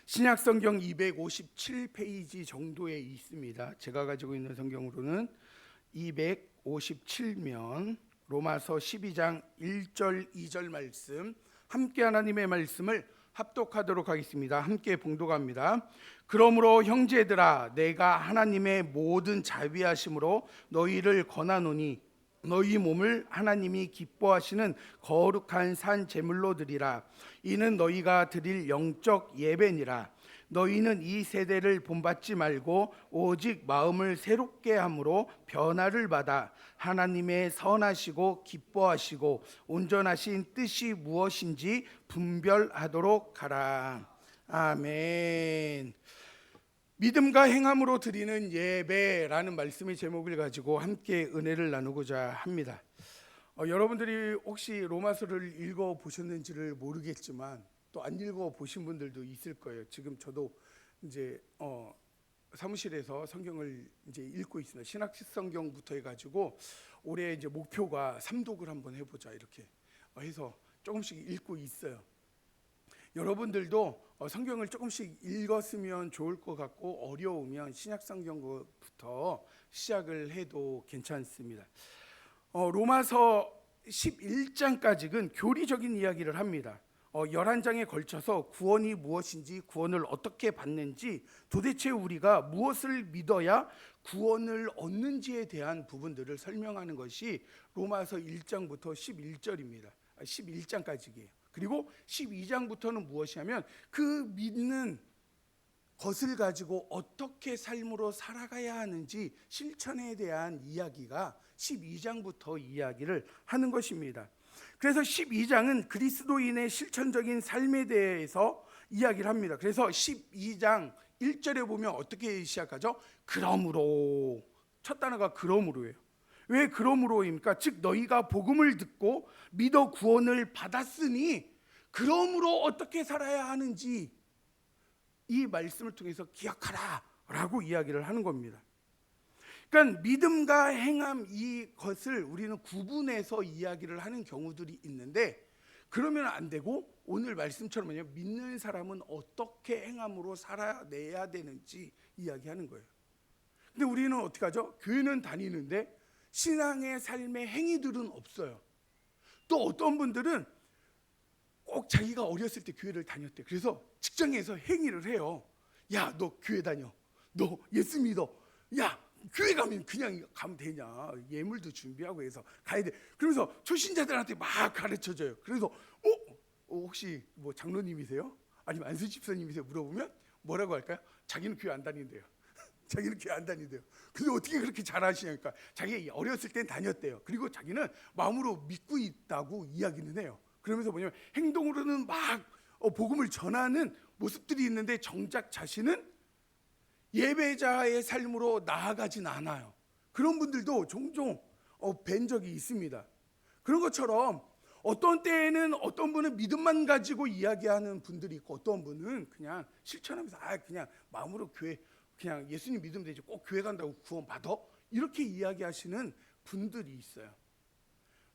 신약성경 257페이지 정도에 있습니다. 제가 가지고 있는 성경으로는 257면 로마서 12장 1절 2절 말씀, 함께 하나님의 말씀을 합독하도록 하겠습니다. 함께 봉독합니다. 그러므로 형제들아, 내가 하나님의 모든 자비하심으로 너희를 권하노니 너희 몸을 하나님이 기뻐하시는 거룩한 산 제물로 드리라. 이는 너희가 드릴 영적 예배니라. 너희는 이 세대를 본받지 말고 오직 마음을 새롭게 함으로 변화를 받아 하나님의 선하시고 기뻐하시고 온전하신 뜻이 무엇인지 분별하도록 하라. 아멘. 믿음과 행함으로 드리는 예배라는 말씀의 제목을 가지고 함께 은혜를 나누고자 합니다. 여러분들이 혹시 로마서를 읽어 보셨는지를 모르겠지만 또 안 읽어 보신 분들도 있을 거예요. 지금 저도 이제 사무실에서 성경을 이제 읽고 있습니다. 신학식 성경부터 해가지고 올해 이제 목표가 삼독을 한번 해보자 이렇게 해서 조금씩 읽고 있어요. 여러분들도 성경을 조금씩 읽었으면 좋을 것 같고 어려우면 신약 성경부터 시작을 해도 괜찮습니다. 로마서 11장까지는 교리적인 이야기를 합니다. 11장에 걸쳐서 구원이 무엇인지, 구원을 어떻게 받는지, 도대체 우리가 무엇을 믿어야 구원을 얻는지에 대한 부분들을 설명하는 것이 로마서 1장부터 11절입니다. 11장까지예요. 그리고 12장부터는 무엇이냐면 그 믿는 것을 가지고 어떻게 삶으로 살아가야 하는지 실천에 대한 이야기가 12장부터 이야기를 하는 것입니다. 그래서 12장은 그리스도인의 실천적인 삶에 대해서 이야기를 합니다. 그래서 12장 1절에 보면 어떻게 시작하죠? 그러므로, 첫 단어가 그러므로예요. 왜 그러므로입니까? 즉 너희가 복음을 듣고 믿어 구원을 받았으니 그러므로 어떻게 살아야 하는지 이 말씀을 통해서 기억하라 라고 이야기를 하는 겁니다. 그러니까 믿음과 행함 이것을 우리는 구분해서 이야기를 하는 경우들이 있는데 그러면 안 되고 오늘 말씀처럼 믿는 사람은 어떻게 행함으로 살아내야 되는지 이야기하는 거예요. 근데 우리는 어떻게 하죠? 교회는 다니는데 신앙의 삶의 행위들은 없어요. 또 어떤 분들은 꼭 자기가 어렸을 때 교회를 다녔대. 그래서 직장에서 행위를 해요. 야, 너 교회 다녀. 너 예수 믿어. 야, 교회 가면 그냥 가면 되냐. 예물도 준비하고 해서 가야 돼. 그러면서 초신자들한테 막 가르쳐줘요. 그래서 혹시 뭐 장로님이세요? 아니면 안수 집사님이세요? 물어보면 뭐라고 할까요? 자기는 교회 안 다닌대요. 자기는 교회 안 다니대요. 근데 어떻게 그렇게 잘하시냐니까 자기 어렸을 땐 다녔대요. 그리고 자기는 마음으로 믿고 있다고 이야기는 해요. 그러면서 뭐냐면 행동으로는 막 복음을 전하는 모습들이 있는데 정작 자신은 예배자의 삶으로 나아가진 않아요. 그런 분들도 종종 뵌 적이 있습니다. 그런 것처럼 어떤 때에는 어떤 분은 믿음만 가지고 이야기하는 분들이 있고 어떤 분은 그냥 실천하면서 그냥 마음으로 교회 그냥 예수님 믿으면 되지 꼭 교회 간다고 구원 받아? 이렇게 이야기하시는 분들이 있어요.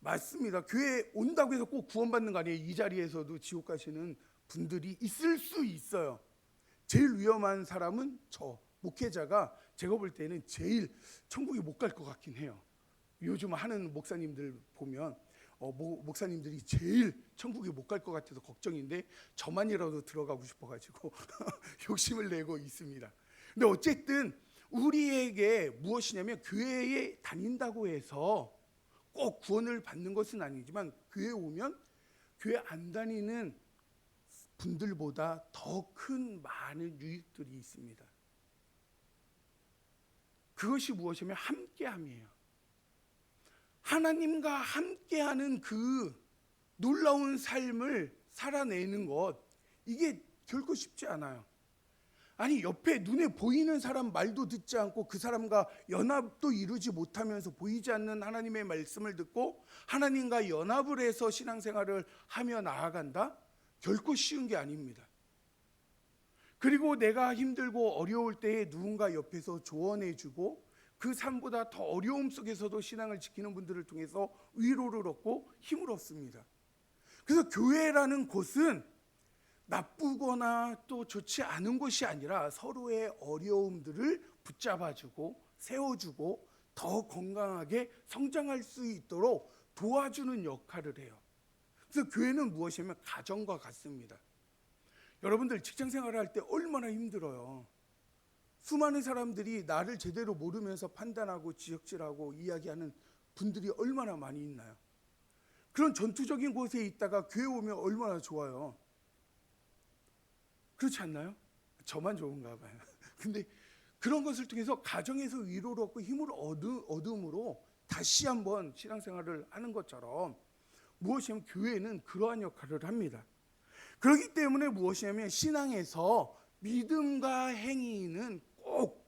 맞습니다. 교회 온다고 해서 꼭 구원받는 거 아니에요. 이 자리에서도 지옥 가시는 분들이 있을 수 있어요. 제일 위험한 사람은 목회자가 제가 볼 때는 제일 천국에 못 갈 것 같긴 해요. 요즘 하는 목사님들 보면 목사님들이 제일 천국에 못 갈 것 같아서 걱정인데 저만이라도 들어가고 싶어가지고 욕심을 내고 있습니다. 근데 어쨌든 우리에게 무엇이냐면 교회에 다닌다고 해서 꼭 구원을 받는 것은 아니지만 교회에 오면 교회 안 다니는 분들보다 더 큰 많은 유익들이 있습니다. 그것이 무엇이냐면 함께함이에요. 하나님과 함께하는 그 놀라운 삶을 살아내는 것, 이게 결코 쉽지 않아요. 아니 옆에 눈에 보이는 사람 말도 듣지 않고 그 사람과 연합도 이루지 못하면서 보이지 않는 하나님의 말씀을 듣고 하나님과 연합을 해서 신앙생활을 하며 나아간다? 결코 쉬운 게 아닙니다. 그리고 내가 힘들고 어려울 때에 누군가 옆에서 조언해주고 그 삶보다 더 어려움 속에서도 신앙을 지키는 분들을 통해서 위로를 얻고 힘을 얻습니다. 그래서 교회라는 곳은 나쁘거나 또 좋지 않은 것이 아니라 서로의 어려움들을 붙잡아주고 세워주고 더 건강하게 성장할 수 있도록 도와주는 역할을 해요. 그래서 교회는 무엇이냐면 가정과 같습니다. 여러분들 직장 생활을 할 때 얼마나 힘들어요. 수많은 사람들이 나를 제대로 모르면서 판단하고 지적질하고 이야기하는 분들이 얼마나 많이 있나요? 그런 전투적인 곳에 있다가 교회 오면 얼마나 좋아요. 그렇지 않나요? 저만 좋은가 봐요. 근데 그런 것을 통해서 가정에서 위로를 얻고 힘을 얻음으로 다시 한번 신앙생활을 하는 것처럼 무엇이냐면 교회는 그러한 역할을 합니다. 그렇기 때문에 무엇이냐면 신앙에서 믿음과 행위는 꼭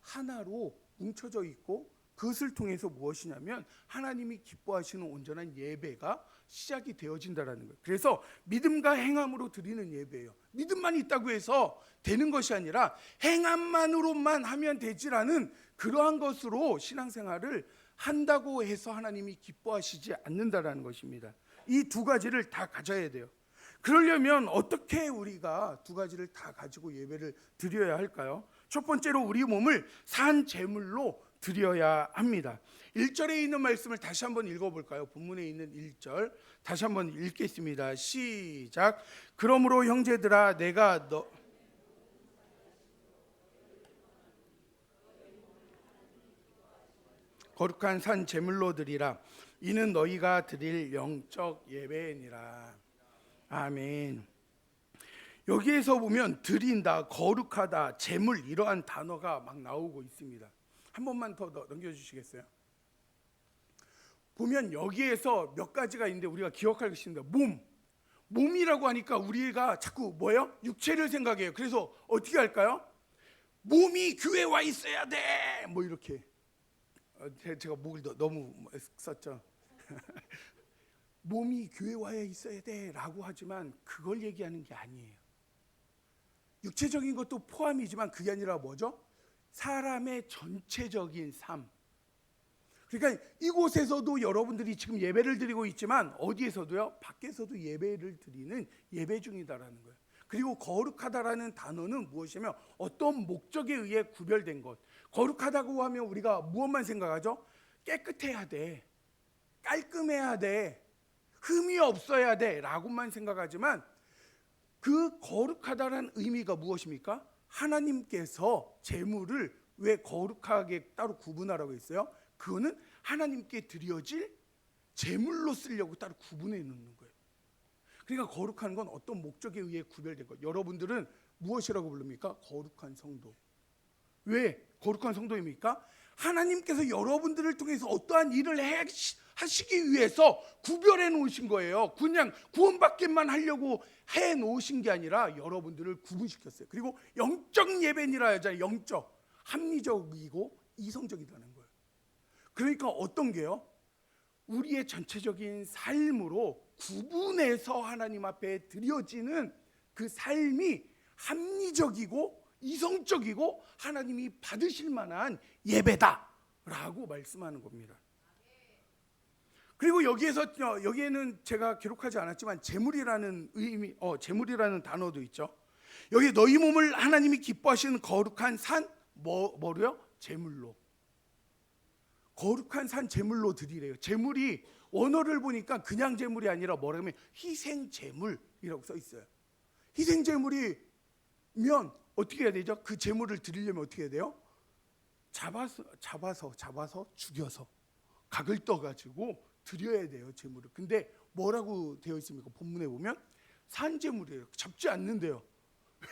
하나로 뭉쳐져 있고 그것을 통해서 무엇이냐면 하나님이 기뻐하시는 온전한 예배가 시작이 되어진다라는 거예요. 그래서 믿음과 행함으로 드리는 예배예요. 믿음만 있다고 해서 되는 것이 아니라 행함만으로만 하면 되지라는 그러한 것으로 신앙생활을 한다고 해서 하나님이 기뻐하시지 않는다라는 것입니다. 이 두 가지를 다 가져야 돼요. 그러려면 어떻게 우리가 두 가지를 다 가지고 예배를 드려야 할까요? 첫 번째로 우리 몸을 산 제물로 드려야 합니다. 1절에 있는 말씀을 다시 한번 읽어볼까요? 본문에 있는 1절 다시 한번 읽겠습니다. 시작. 그러므로 형제들아 내가 거룩한 산 제물로 드리라. 이는 너희가 드릴 영적 예배니라. 아멘. 여기에서 보면 드린다, 거룩하다, 제물 이러한 단어가 막 나오고 있습니다. 한 번만 더 넘겨주시겠어요? 보면 여기에서 몇 가지가 있는데 우리가 기억할 것이 있습니다. 몸이라고 하니까 우리가 자꾸 뭐예요? 육체를 생각해요. 그래서 어떻게 할까요? 몸이 교회에 와 있어야 돼. 뭐 이렇게. 제가 목을 너무 썼죠. 몸이 교회에 와 있어야 돼라고 하지만 그걸 얘기하는 게 아니에요. 육체적인 것도 포함이지만 그게 아니라 뭐죠? 사람의 전체적인 삶. 그러니까 이곳에서도 여러분들이 지금 예배를 드리고 있지만 어디에서도요? 밖에서도 예배를 드리는 예배 중이다라는 거예요. 그리고 거룩하다라는 단어는 무엇이냐면 어떤 목적에 의해 구별된 것. 거룩하다고 하면 우리가 무엇만 생각하죠? 깨끗해야 돼, 깔끔해야 돼, 흠이 없어야 돼 라고만 생각하지만 그 거룩하다라는 의미가 무엇입니까? 하나님께서 제물을 왜 거룩하게 따로 구분하라고 했어요? 그거는 하나님께 드려질 제물로 쓰려고 따로 구분해 놓는 거예요. 그러니까 거룩한 건 어떤 목적에 의해 구별된 것. 여러분들은 무엇이라고 부릅니까? 거룩한 성도. 왜 거룩한 성도입니까? 하나님께서 여러분들을 통해서 어떠한 일을 하시기 위해서 구별해 놓으신 거예요. 그냥 구원받기만 하려고 해 놓으신 게 아니라 여러분들을 구분시켰어요. 그리고 영적 예배니라 하잖아요. 영적, 합리적이고 이성적이라는 거예요. 그러니까 어떤 게요? 우리의 전체적인 삶으로 구분해서 하나님 앞에 드려지는 그 삶이 합리적이고 이성적이고 하나님이 받으실 만한 예배다라고 말씀하는 겁니다. 그리고 여기에는 제가 기록하지 않았지만 제물이라는 의미, 제물이라는 단어도 있죠. 여기 너희 몸을 하나님이 기뻐하시는 거룩한 산 뭐로요? 제물로. 거룩한 산 제물로 드리래요. 제물이 원어를 보니까 그냥 제물이 아니라 뭐라면 희생 제물이라고 써 있어요. 희생 제물이면 어떻게 해야 되죠? 그 제물을 드리려면 어떻게 해야 돼요? 잡아서 죽여서 각을 떠가지고 드려야 돼요, 제물을. 근데 뭐라고 되어 있습니까? 본문에 보면 산제물이에요. 잡지 않는데요.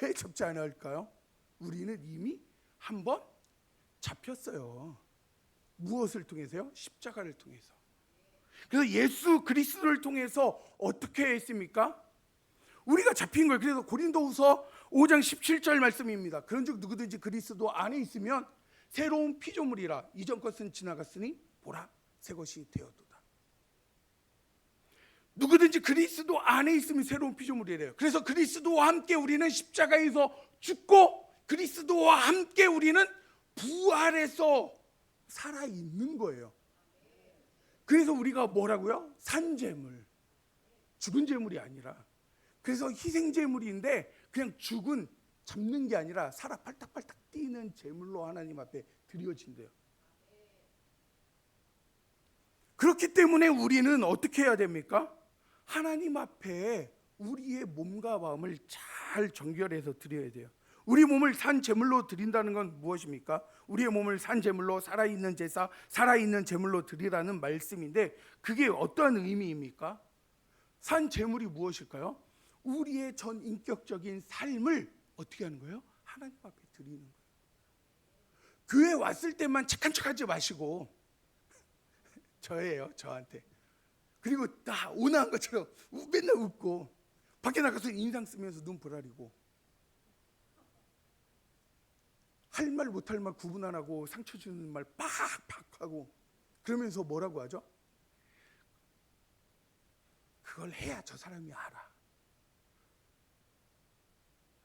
왜 잡지 않을까요? 우리는 이미 한번 잡혔어요. 무엇을 통해서요? 십자가를 통해서. 그래서 예수 그리스도를 통해서 어떻게 했습니까? 우리가 잡힌 거예요. 그래서 고린도후서 5장 17절 말씀입니다. 그런즉 누구든지 그리스도 안에 있으면 새로운 피조물이라. 이전 것은 지나갔으니 보라 새 것이 되었도다. 누구든지 그리스도 안에 있으면 새로운 피조물이래요. 그래서 그리스도와 함께 우리는 십자가에서 죽고 그리스도와 함께 우리는 부활해서 살아있는 거예요. 그래서 우리가 뭐라고요? 산재물, 죽은 재물이 아니라. 그래서 희생제물인데 그냥 죽은 잡는 게 아니라 살아 팔딱팔딱 뛰는 제물로 하나님 앞에 드려진대요. 그렇기 때문에 우리는 어떻게 해야 됩니까? 하나님 앞에 우리의 몸과 마음을 잘 정결해서 드려야 돼요. 우리 몸을 산 제물로 드린다는 건 무엇입니까? 우리의 몸을 산 제물로 살아있는 제사, 살아있는 제물로 드리라는 말씀인데 그게 어떠한 의미입니까? 산 제물이 무엇일까요? 우리의 전 인격적인 삶을 어떻게 하는 거예요? 하나님 앞에 드리는 거예요. 교회 왔을 때만 착한 척하지 마시고 저한테. 그리고 다 온화한 것처럼 맨날 웃고 밖에 나가서 인상 쓰면서 눈 부라리고 할 말 못할 말 구분 안 하고 상처 주는 말 팍팍 하고 그러면서 뭐라고 하죠? 그걸 해야 저 사람이 알아.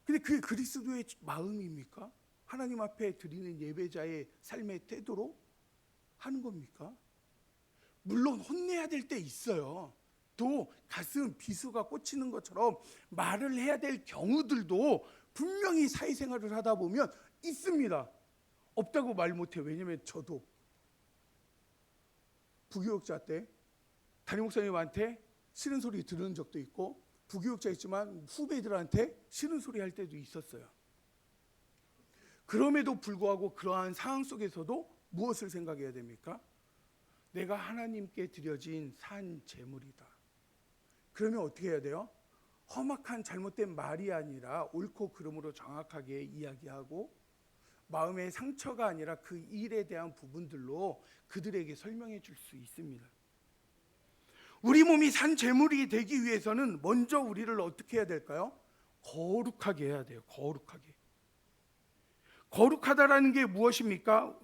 근데 그게 그리스도의 마음입니까? 하나님 앞에 드리는 예배자의 삶의 태도로 하는 겁니까? 물론 혼내야 될 때 있어요. 또 가슴 비수가 꽂히는 것처럼 말을 해야 될 경우들도 분명히 사회생활을 하다 보면 있습니다. 없다고 말 못해요. 왜냐면 저도 부교육자 때 담임 목사님한테 싫은 소리 들은 적도 있고 부교육자였지만 후배들한테 싫은 소리 할 때도 있었어요. 그럼에도 불구하고 그러한 상황 속에서도 무엇을 생각해야 됩니까? 내가 하나님께 드려진 산 제물이다. 그러면 어떻게 해야 돼요? 험악한 잘못된 말이 아니라 옳고 그름으로 정확하게 이야기하고 마음의 상처가 아니라 그 일에 대한 부분들로 그들에게 설명해 줄 수 있습니다. 우리 몸이 산 제물이 되기 위해서는 먼저 우리를 어떻게 해야 될까요? 거룩하게 해야 돼요. 거룩하게. 거룩하다라는 게 무엇입니까?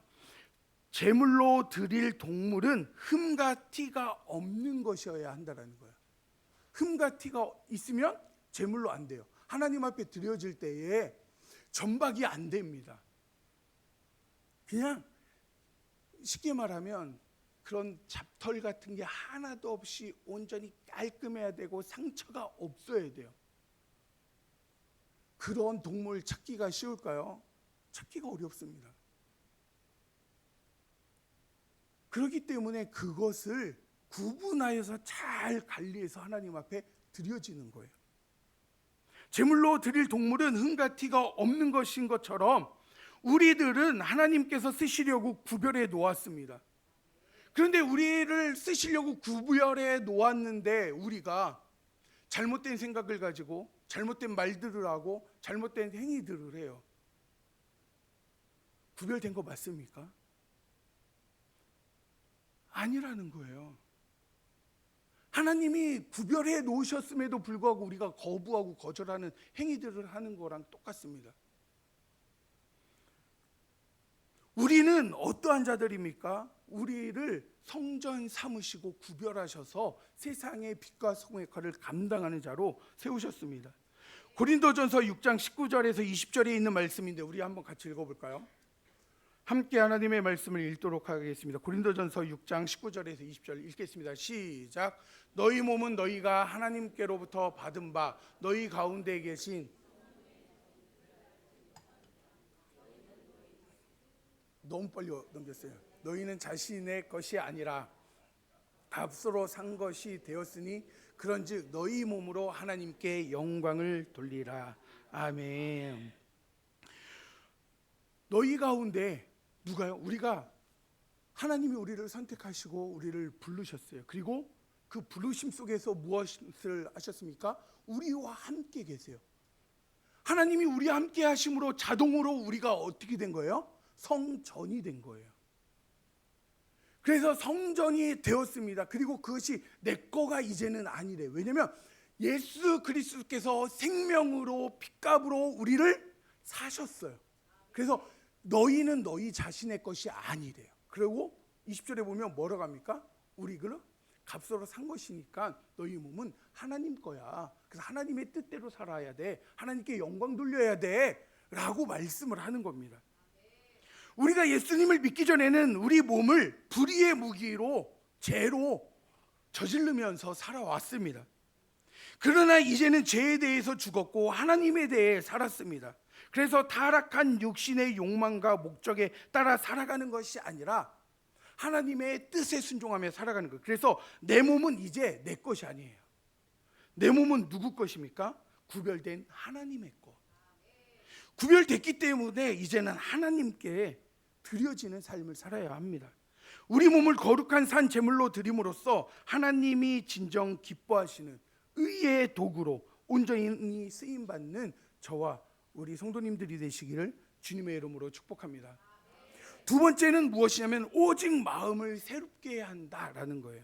제물로 드릴 동물은 흠과 티가 없는 것이어야 한다는 거예요. 흠과 티가 있으면 제물로 안 돼요. 하나님 앞에 드려질 때에 전박이 안 됩니다. 그냥 쉽게 말하면 그런 잡털 같은 게 하나도 없이 온전히 깔끔해야 되고 상처가 없어야 돼요. 그런 동물 찾기가 쉬울까요? 찾기가 어렵습니다. 그렇기 때문에 그것을 구분하여서 잘 관리해서 하나님 앞에 드려지는 거예요. 제물로 드릴 동물은 흠과 티가 없는 것인 것처럼 우리들은 하나님께서 쓰시려고 구별해 놓았습니다. 그런데 우리를 쓰시려고 구별해 놓았는데 우리가 잘못된 생각을 가지고 잘못된 말들을 하고 잘못된 행위들을 해요. 구별된 거 맞습니까? 아니라는 거예요. 하나님이 구별해 놓으셨음에도 불구하고 우리가 거부하고 거절하는 행위들을 하는 거랑 똑같습니다. 우리는 어떠한 자들입니까? 우리를 성전 삼으시고 구별하셔서 세상의 빛과 소금의 역할을 감당하는 자로 세우셨습니다. 고린도전서 6장 19절에서 20절에 있는 말씀인데 우리 한번 같이 읽어볼까요? 함께 하나님의 말씀을 읽도록 하겠습니다. 고린도전서 6장 19절에서 20절 읽겠습니다. 시작. 너희 몸은 너희가 하나님께로부터 받은 바 너희 가운데 계신 너무 빨리 넘겼어요. 너희는 자신의 것이 아니라 값으로 산 것이 되었으니 그런즉 너희 몸으로 하나님께 영광을 돌리라. 아멘. 너희 가운데 누가요? 우리가 하나님이 우리를 선택하시고 우리를 부르셨어요. 그리고 그 부르심 속에서 무엇을 하셨습니까? 우리와 함께 계세요. 하나님이 우리와 함께 하심으로 자동으로 우리가 어떻게 된 거예요? 성전이 된 거예요. 그래서 성전이 되었습니다. 그리고 그것이 내 거가 이제는 아니래. 왜냐하면 예수 그리스도께서 생명으로 핏값으로 우리를 사셨어요. 그래서 너희는 너희 자신의 것이 아니래요. 그리고 20절에 보면 뭐라고 합니까? 우리를 값으로 산 것이니까 너희 몸은 하나님 거야. 그래서 하나님의 뜻대로 살아야 돼. 하나님께 영광 돌려야 돼. 라고 말씀을 하는 겁니다. 우리가 예수님을 믿기 전에는 우리 몸을 불의의 무기로 죄로 저지르면서 살아왔습니다. 그러나 이제는 죄에 대해서 죽었고 하나님에 대해 살았습니다. 그래서 타락한 육신의 욕망과 목적에 따라 살아가는 것이 아니라 하나님의 뜻에 순종하며 살아가는 거예요. 그래서 내 몸은 이제 내 것이 아니에요. 내 몸은 누구 것입니까? 구별된 하나님의 것. 구별됐기 때문에 이제는 하나님께 드려지는 삶을 살아야 합니다. 우리 몸을 거룩한 산 제물로 드림으로써 하나님이 진정 기뻐하시는 의의 도구로 온전히 쓰임받는 저와 우리 성도님들이 되시기를 주님의 이름으로 축복합니다. 두 번째는 무엇이냐면 오직 마음을 새롭게 한다라는 거예요.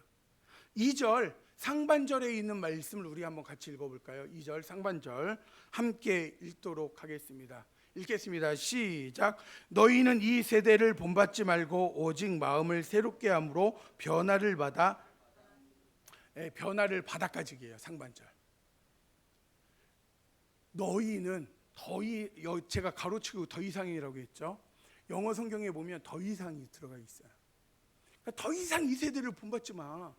2절 상반절에 있는 말씀을 우리 한번 같이 읽어볼까요? 2절 상반절 함께 읽도록 하겠습니다. 읽겠습니다. 시작. 너희는 이 세대를 본받지 말고 오직 마음을 새롭게 함으로 변화를 받아 변화를 받아가지기예요. 상반절. 너희는 제가 가로치고 더 이상이라고 했죠. 영어 성경에 보면 더 이상이 들어가 있어요. 그러니까 더 이상 이 세대를 본받지 마.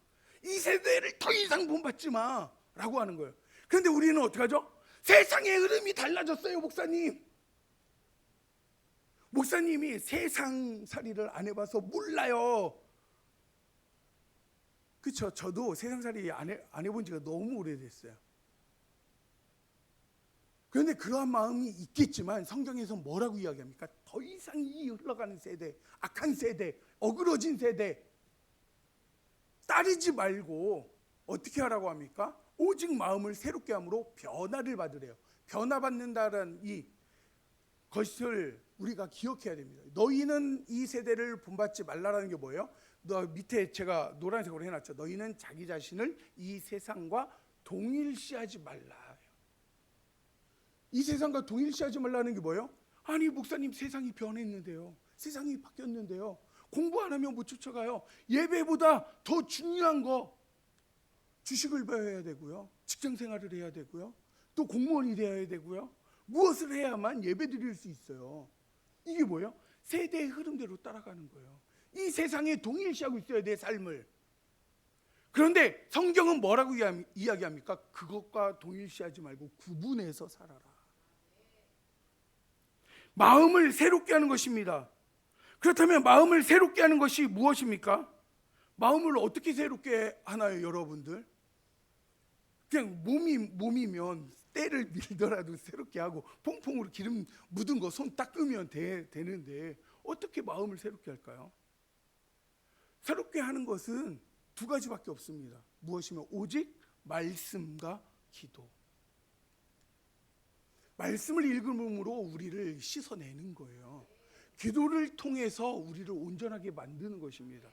이 세대를 더 이상 본받지 마 라고 하는 거예요. 그런데 우리는 어떻게 하죠? 세상의 흐름이 달라졌어요. 목사님이 세상살이를 안 해봐서 몰라요. 그렇죠. 저도 세상살이 안 해본 지가 너무 오래됐어요. 그런데 그러한 마음이 있겠지만 성경에서 뭐라고 이야기합니까? 더 이상 이 흘러가는 세대, 악한 세대, 어그러진 세대 따르지 말고 어떻게 하라고 합니까? 오직 마음을 새롭게 함으로 변화를 받으래요. 변화받는다는 이 것을 우리가 기억해야 됩니다. 너희는 이 세대를 본받지 말라라는 게 뭐예요? 너 밑에 제가 노란색으로 해놨죠. 너희는 자기 자신을 이 세상과 동일시하지 말라. 이 세상과 동일시하지 말라는 게 뭐예요? 아니 목사님 세상이 변했는데요. 세상이 바뀌었는데요. 공부 안 하면 못 쫓아가요. 예배보다 더 중요한 거 주식을 배워야 되고요. 직장 생활을 해야 되고요. 또 공무원이 되어야 되고요. 무엇을 해야만 예배 드릴 수 있어요. 이게 뭐예요? 세대의 흐름대로 따라가는 거예요. 이 세상에 동일시하고 있어야 내 삶을. 그런데 성경은 뭐라고 이야기합니까? 그것과 동일시하지 말고 구분해서 살아라. 마음을 새롭게 하는 것입니다. 그렇다면 마음을 새롭게 하는 것이 무엇입니까? 마음을 어떻게 새롭게 하나요, 여러분들? 그냥 몸이면 때를 밀더라도 새롭게 하고 퐁퐁으로 기름 묻은 거 손 닦으면 되는데 어떻게 마음을 새롭게 할까요? 새롭게 하는 것은 두 가지밖에 없습니다. 무엇이면 오직 말씀과 기도. 말씀을 읽음으로 우리를 씻어내는 거예요. 기도를 통해서 우리를 온전하게 만드는 것입니다.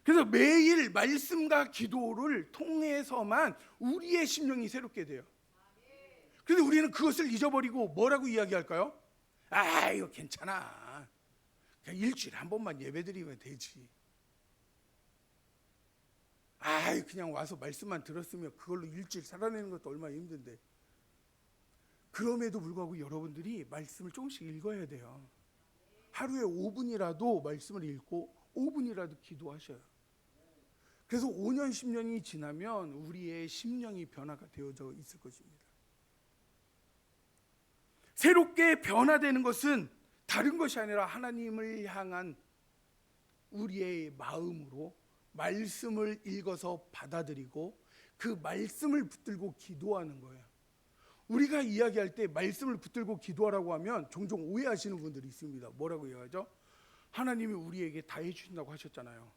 그래서 매일 말씀과 기도를 통해서만 우리의 심령이 새롭게 돼요. 그런데 우리는 그것을 잊어버리고 뭐라고 이야기할까요? 아, 이거 괜찮아. 그냥 일주일에 한 번만 예배드리면 되지. 아, 그냥 와서 말씀만 들었으면 그걸로 일주일 살아내는 것도 얼마나 힘든데. 그럼에도 불구하고 여러분들이 말씀을 조금씩 읽어야 돼요. 하루에 5분이라도 말씀을 읽고 5분이라도 기도하셔요. 그래서 5년 10년이 지나면 우리의 심령이 변화가 되어져 있을 것입니다. 새롭게 변화되는 것은 다른 것이 아니라 하나님을 향한 우리의 마음으로 말씀을 읽어서 받아들이고 그 말씀을 붙들고 기도하는 거예요. 우리가 이야기할 때 말씀을 붙들고 기도하라고 하면 종종 오해하시는 분들이 있습니다. 뭐라고 이야기하죠? 하나님이 우리에게 다 해주신다고 하셨잖아요.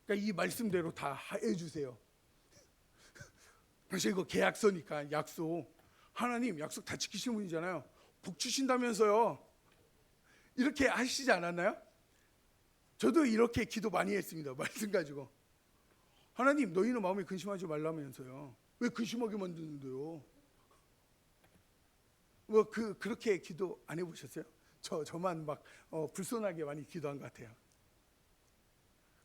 그러니까 이 말씀대로 다 해주세요. 그래서 이거 계약서니까 약속. 하나님 약속 다 지키시는 분이잖아요. 복 주신다면서요. 이렇게 하시지 않았나요? 저도 이렇게 기도 많이 했습니다. 말씀 가지고. 하나님 너희는 마음에 근심하지 말라면서요. 왜 근심하게 만드는데요? 뭐 그렇게 기도 안 해보셨어요? 저만 막 불손하게 많이 기도한 것 같아요.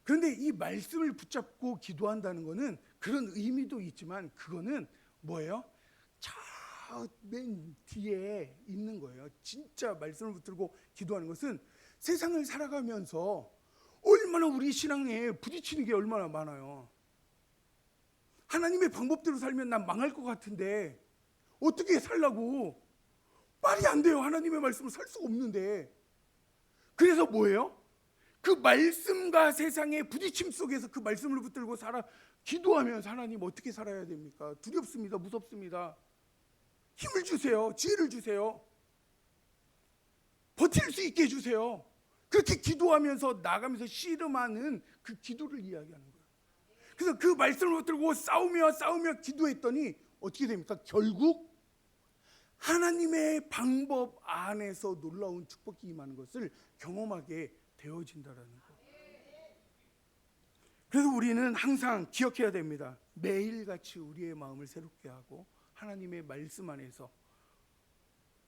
그런데 이 말씀을 붙잡고 기도한다는 것은 그런 의미도 있지만 그거는 뭐예요? 저 맨 뒤에 있는 거예요. 진짜 말씀을 붙들고 기도하는 것은 세상을 살아가면서 얼마나 우리 신앙에 부딪히는 게 얼마나 많아요. 하나님의 방법대로 살면 난 망할 것 같은데 어떻게 살라고? 말이 안 돼요. 하나님의 말씀을 살 수가 없는데. 그래서 뭐예요? 그 말씀과 세상의 부딪힘 속에서 그 말씀을 붙들고 기도하면 하나님 어떻게 살아야 됩니까? 두렵습니다. 무섭습니다. 힘을 주세요. 지혜를 주세요. 버틸 수 있게 해주세요. 그렇게 기도하면서 나가면서 씨름하는 그 기도를 이야기하는 거예요. 그래서 그 말씀을 붙들고 싸우며 기도했더니 어떻게 됩니까? 결국 하나님의 방법 안에서 놀라운 축복이 임하는 것을 경험하게 되어진다라는 거. 그래서 우리는 항상 기억해야 됩니다. 매일같이 우리의 마음을 새롭게 하고 하나님의 말씀 안에서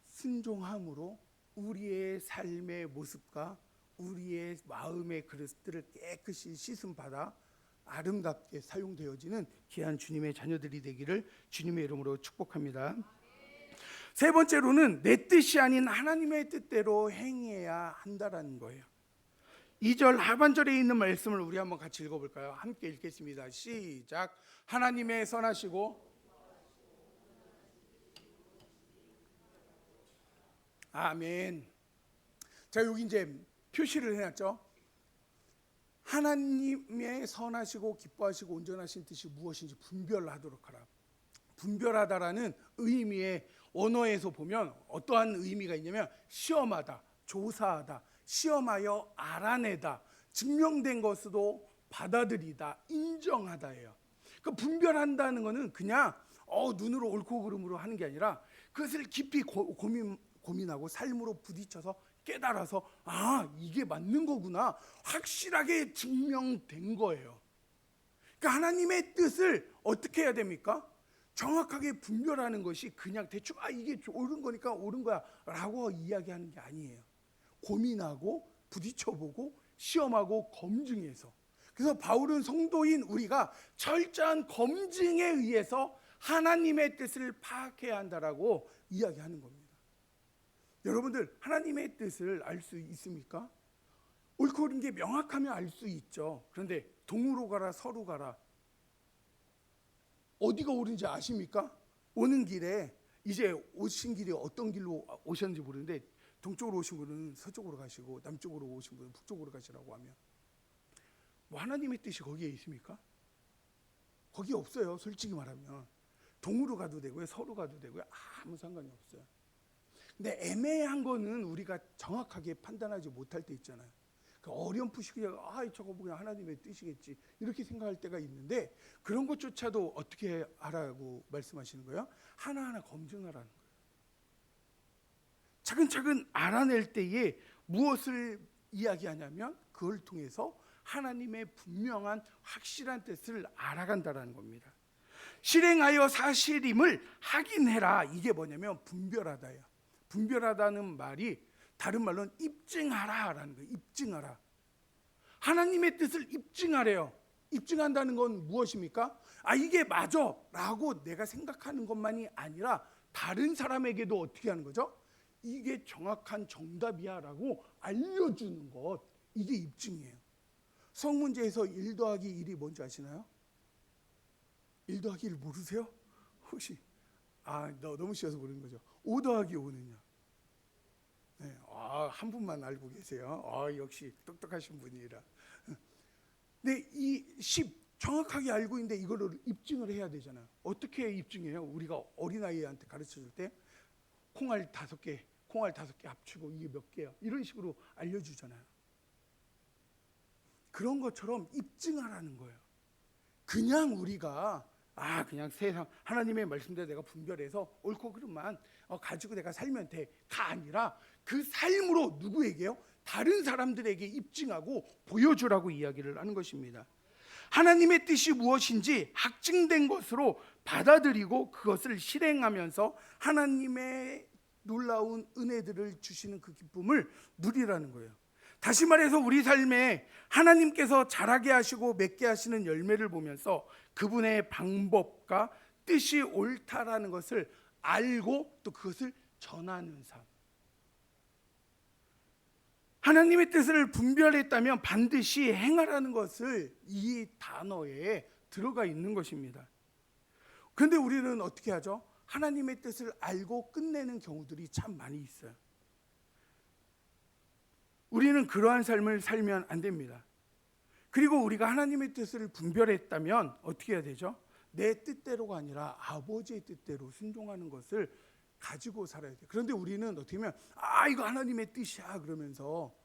순종함으로 우리의 삶의 모습과 우리의 마음의 그릇들을 깨끗이 씻음 받아 아름답게 사용되어지는 귀한 주님의 자녀들이 되기를 주님의 이름으로 축복합니다. 세 번째로는 내 뜻이 아닌 하나님의 뜻대로 행해야 한다라는 거예요. 2절 하반절에 있는 말씀을 우리 한번 같이 읽어볼까요? 함께 읽겠습니다. 시작. 하나님의 선하시고 아멘. 자, 여기 이제 표시를 해놨죠. 하나님의 선하시고 기뻐하시고 온전하신 뜻이 무엇인지 분별하도록 하라. 분별하다라는 의미의 언어에서 보면 어떠한 의미가 있냐면 시험하다, 조사하다, 시험하여 알아내다, 증명된 것으로 받아들이다, 인정하다예요. 그 분별한다는 것은 그냥 눈으로 옳고 그름으로 하는 게 아니라 그것을 깊이 고민하고 삶으로 부딪혀서 깨달아서 이게 맞는 거구나 확실하게 증명된 거예요. 그러니까 하나님의 뜻을 어떻게 해야 됩니까? 정확하게 분별하는 것이 그냥 대충 이게 옳은 거니까 옳은 거야 라고 이야기하는 게 아니에요. 고민하고 부딪혀보고 시험하고 검증해서. 그래서 바울은 성도인 우리가 철저한 검증에 의해서 하나님의 뜻을 파악해야 한다라고 이야기하는 겁니다. 여러분들 하나님의 뜻을 알 수 있습니까? 옳고 그른 게 명확하면 알 수 있죠. 그런데 동으로 가라 서로 가라 어디가 옳은지 아십니까? 오는 길에 이제 오신 길이 어떤 길로 오셨는지 모르는데 동쪽으로 오신 분은 서쪽으로 가시고 남쪽으로 오신 분은 북쪽으로 가시라고 하면 뭐 하나님의 뜻이 거기에 있습니까? 거기 없어요. 솔직히 말하면 동으로 가도 되고요 서로 가도 되고요 아무 상관이 없어요. 근데 애매한 거는 우리가 정확하게 판단하지 못할 때 있잖아요. 그 어렴풋이 그냥 저거 그냥 하나님의 뜻이겠지 이렇게 생각할 때가 있는데 그런 것조차도 어떻게 하라고 말씀하시는 거예요? 하나하나 검증하라는 거예요. 차근차근 알아낼 때에 무엇을 이야기하냐면 그걸 통해서 하나님의 분명한 확실한 뜻을 알아간다는 겁니다. 실행하여 사실임을 확인해라. 이게 뭐냐면 분별하다예요. 분별하다는 말이 다른 말로는 입증하라라는 거예요. 입증하라. 하나님의 뜻을 입증하래요. 입증한다는 건 무엇입니까? 이게 맞아 라고 내가 생각하는 것만이 아니라 다른 사람에게도 어떻게 하는 거죠? 이게 정확한 정답이야 라고 알려주는 것. 이게 입증이에요. 성문제에서 1 더하기 1이 뭔지 아시나요? 1 더하기 1 모르세요? 혹시 너무 쉬워서 모르는 거죠. 5 더하기 5는요? 네, 한 분만 알고 계세요. 역시 똑똑하신 분이라. 근데 이 10 정확하게 알고 있는데 이거를 입증을 해야 되잖아요. 어떻게 입증해요? 우리가 어린아이한테 가르쳐줄 때 콩알 5개 합치고 이게 몇 개야? 이런 식으로 알려주잖아요. 그런 것처럼 입증하라는 거예요. 그냥 우리가 그냥 세상 하나님의 말씀대로 내가 분별해서 옳고 그름만 가지고 내가 살면 돼가 아니라 그 삶으로 누구에게요? 다른 사람들에게 입증하고 보여주라고 이야기를 하는 것입니다. 하나님의 뜻이 무엇인지 확증된 것으로 받아들이고 그것을 실행하면서 하나님의 놀라운 은혜들을 주시는 그 기쁨을 누리라는 거예요. 다시 말해서 우리 삶에 하나님께서 자라게 하시고 맺게 하시는 열매를 보면서 그분의 방법과 뜻이 옳다라는 것을 알고 또 그것을 전하는 삶. 하나님의 뜻을 분별했다면 반드시 행하라는 것을 이 단어에 들어가 있는 것입니다. 그런데 우리는 어떻게 하죠? 하나님의 뜻을 알고 끝내는 경우들이 참 많이 있어요. 우리는 그러한 삶을 살면 안 됩니다. 그리고 우리가 하나님의 뜻을 분별했다면 어떻게 해야 되죠? 내 뜻대로가 아니라 아버지의 뜻대로 순종하는 것을 가지고 살아야 돼요. 그런데 우리는 어떻게 하면 이거 하나님의 뜻이야 그러면서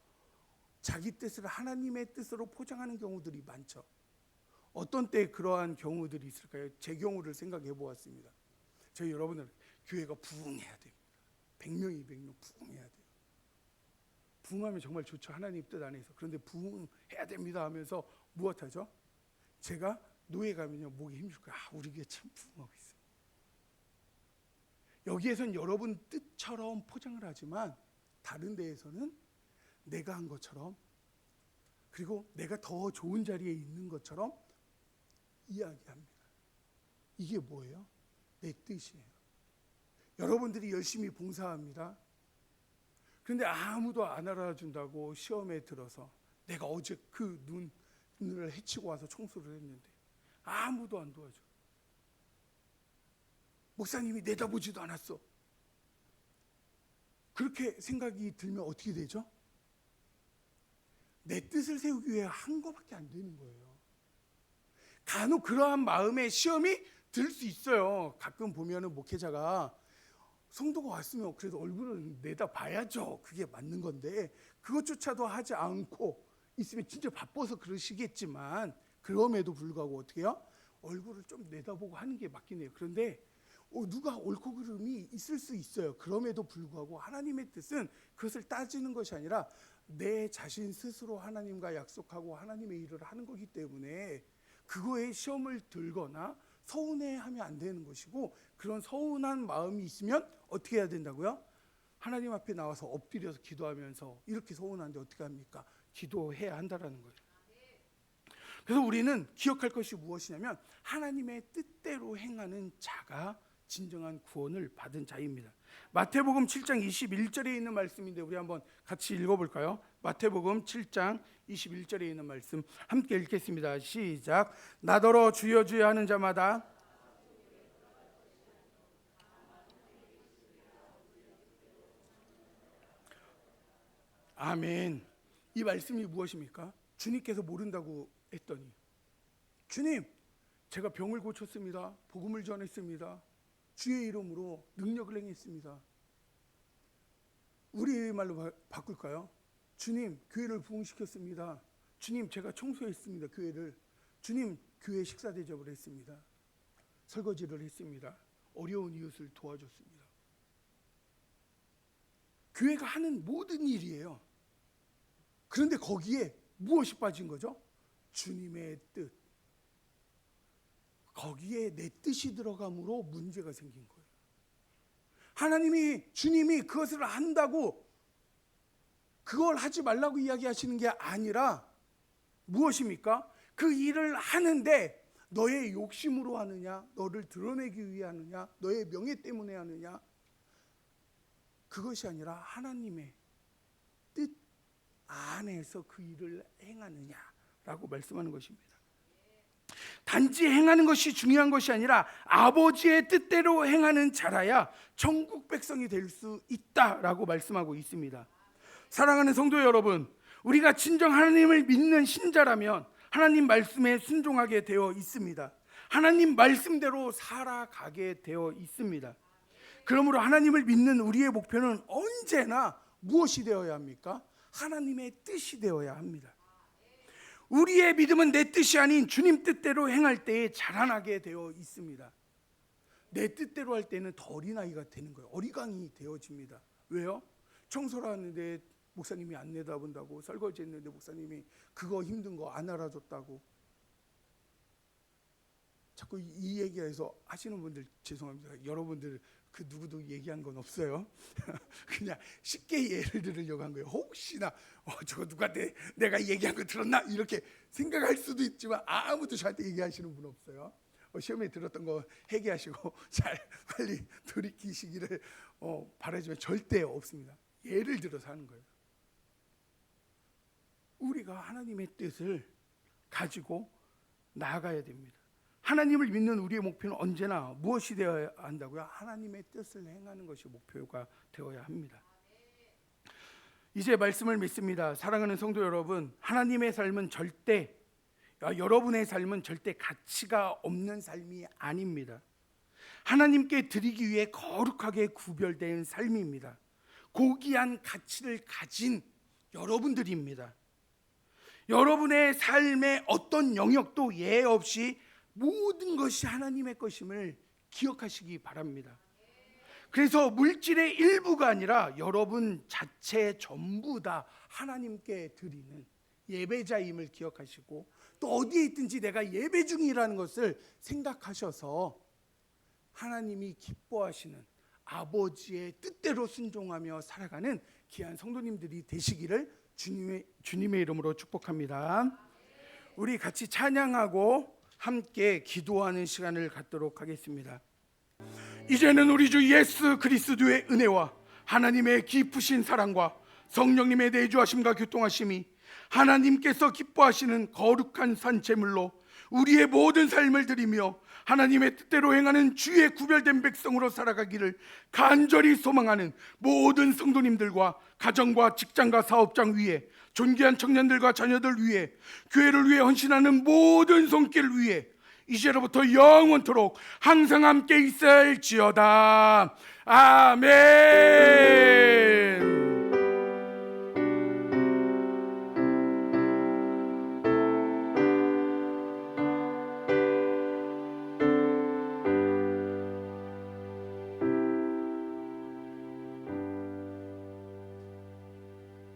자기 뜻을 하나님의 뜻으로 포장하는 경우들이 많죠. 어떤 때 그러한 경우들이 있을까요? 제 경우를 생각해 보았습니다. 저희 여러분들 교회가 부흥해야 됩니다. 100명, 200명 부흥해야 돼요. 부흥하면 정말 좋죠. 하나님 뜻 안에서. 그런데 부흥해야 됩니다 하면서 무엇하죠? 제가 노예 가면요 목이 힘줄 거예요. 우리 교회 참 부흥하고 있어요. 여기에선 여러분 뜻처럼 포장을 하지만 다른 데에서는 내가 한 것처럼, 그리고 내가 더 좋은 자리에 있는 것처럼 이야기합니다. 이게 뭐예요? 내 뜻이에요. 여러분들이 열심히 봉사합니다. 그런데 아무도 안 알아준다고 시험에 들어서 내가 어제 그 눈을 헤치고 와서 청소를 했는데 아무도 안 도와줘. 목사님이 내다보지도 않았어. 그렇게 생각이 들면 어떻게 되죠? 내 뜻을 세우기 위해 한 거밖에 안 되는 거예요. 간혹 그러한 마음에 시험이 들 수 있어요. 가끔 보면은 목회자가 성도가 왔으면 그래도 얼굴을 내다봐야죠. 그게 맞는 건데 그것조차도 하지 않고 있으면 진짜 바빠서 그러시겠지만 그럼에도 불구하고 어떻게 해요? 얼굴을 좀 내다보고 하는 게 맞긴 해요. 그런데 누가 옳고 그름이 있을 수 있어요. 그럼에도 불구하고 하나님의 뜻은 그것을 따지는 것이 아니라 내 자신 스스로 하나님과 약속하고 하나님의 일을 하는 거기 때문에 그거에 시험을 들거나 서운해하면 안 되는 것이고, 그런 서운한 마음이 있으면 어떻게 해야 된다고요? 하나님 앞에 나와서 엎드려서 기도하면서 이렇게 서운한데 어떻게 합니까? 기도해야 한다라는 거예요. 그래서 우리는 기억할 것이 무엇이냐면 하나님의 뜻대로 행하는 자가 진정한 구원을 받은 자입니다. 마태복음 7장 21절에 있는 말씀인데 우리 한번 같이 읽어볼까요? 마태복음 7장 21절에 있는 말씀 함께 읽겠습니다. 시작. 나더러 주여 주여 하는 자마다 아멘. 이 말씀이 무엇입니까? 주님께서 모른다고 했더니, 주님 제가 병을 고쳤습니다. 복음을 전했습니다. 주의 이름으로 능력을 행했습니다. 우리말로 바꿀까요? 주님 교회를 부흥시켰습니다. 주님 제가 청소했습니다. 교회를. 주님 교회 식사 대접을 했습니다. 설거지를 했습니다. 어려운 이웃을 도와줬습니다. 교회가 하는 모든 일이에요. 그런데 거기에 무엇이 빠진 거죠? 주님의 뜻. 거기에 내 뜻이 들어감으로 문제가 생긴 거예요. 주님이 그것을 한다고 그걸 하지 말라고 이야기하시는 게 아니라 무엇입니까? 그 일을 하는데 너의 욕심으로 하느냐, 너를 드러내기 위해 하느냐, 너의 명예 때문에 하느냐, 그것이 아니라 하나님의 뜻 안에서 그 일을 행하느냐라고 말씀하는 것입니다. 단지 행하는 것이 중요한 것이 아니라 아버지의 뜻대로 행하는 자라야 천국 백성이 될 수 있다라고 말씀하고 있습니다. 사랑하는 성도 여러분, 우리가 진정 하나님을 믿는 신자라면 하나님 말씀에 순종하게 되어 있습니다. 하나님 말씀대로 살아가게 되어 있습니다. 그러므로 하나님을 믿는 우리의 목표는 언제나 무엇이 되어야 합니까? 하나님의 뜻이 되어야 합니다. 우리의 믿음은 내 뜻이 아닌 주님 뜻대로 행할 때에 자라나게 되어 있습니다. 내 뜻대로 할 때는 더 어린아이가 되는 거예요. 어리광이 되어집니다. 왜요? 청소를 하는데 목사님이 안 내다본다고, 설거지 했는데 목사님이 그거 힘든 거 안 알아줬다고. 자꾸 이 얘기해서 하시는 분들 죄송합니다. 여러분들 그 누구도 얘기한 건 없어요. 그냥 쉽게 예를 들으려고 한 거예요. 혹시나 저거 누가 내가 얘기한 거 들었나 이렇게 생각할 수도 있지만 아무도 저한테 얘기하시는 분 없어요. 시험에 들었던 거 회개하시고 잘 빨리 돌이키시기를 바라지만 절대 없습니다. 예를 들어서 하는 거예요. 우리가 하나님의 뜻을 가지고 나아가야 됩니다. 하나님을 믿는 우리의 목표는 언제나 무엇이 되어야 한다고요? 하나님의 뜻을 행하는 것이 목표가 되어야 합니다. 이제 말씀을 믿습니다. 사랑하는 성도 여러분, 하나님의 삶은 절대, 여러분의 삶은 절대 가치가 없는 삶이 아닙니다. 하나님께 드리기 위해 거룩하게 구별된 삶입니다. 고귀한 가치를 가진 여러분들입니다. 여러분의 삶의 어떤 영역도 예외 없이 모든 것이 하나님의 것임을 기억하시기 바랍니다. 그래서 물질의 일부가 아니라 여러분 자체 전부 다 하나님께 드리는 예배자임을 기억하시고, 또 어디에 있든지 내가 예배 중이라는 것을 생각하셔서 하나님이 기뻐하시는 아버지의 뜻대로 순종하며 살아가는 귀한 성도님들이 되시기를 주님의 이름으로 축복합니다. 우리 같이 찬양하고 함께 기도하는 시간을 갖도록 하겠습니다. 이제는 우리 주 예수 그리스도의 은혜와 하나님의 깊으신 사랑과 성령님의 내주하심과 교통하심이 하나님께서 기뻐하시는 거룩한 산제물로 우리의 모든 삶을 드리며 하나님의 뜻대로 행하는 주의 구별된 백성으로 살아가기를 간절히 소망하는 모든 성도님들과 가정과 직장과 사업장 위에, 존귀한 청년들과 자녀들 위에, 교회를 위해 헌신하는 모든 손길을 위해 이제로부터 영원토록 항상 함께 있어야 할지어다. 아멘.